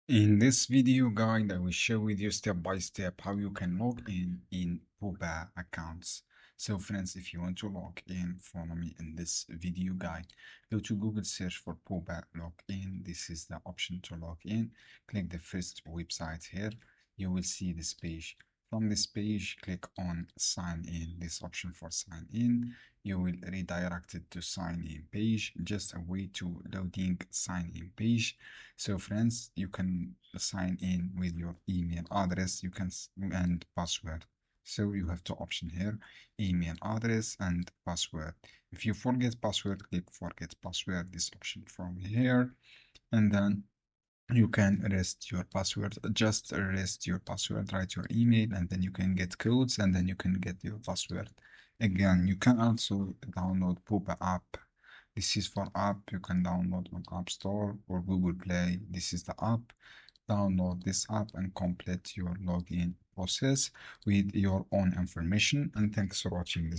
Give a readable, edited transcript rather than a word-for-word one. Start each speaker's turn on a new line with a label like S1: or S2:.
S1: In this video guide, I will share with you step by step how you can log in Bupa accounts. So friends, if you want to log in, follow me in this video guide. Go to Google, search for Bupa login. This is the option to log in. Click the first website here. You will see this page. From this page, click on sign in, this option for sign in. You will redirect it to sign in page, just a way to loading sign in page. So friends, you can sign in with your email address, and password. So you have two options here, email address and password. If you forget password, click forget password, this option from here, and then you can rest your password. Just rest your password, write your email, and then you can get codes, and then you can get your password again. You can also download Bupa app. This is for app you can download on App Store or Google Play. This is the app. Download this app and complete your login process with your own information. And thanks for watching this.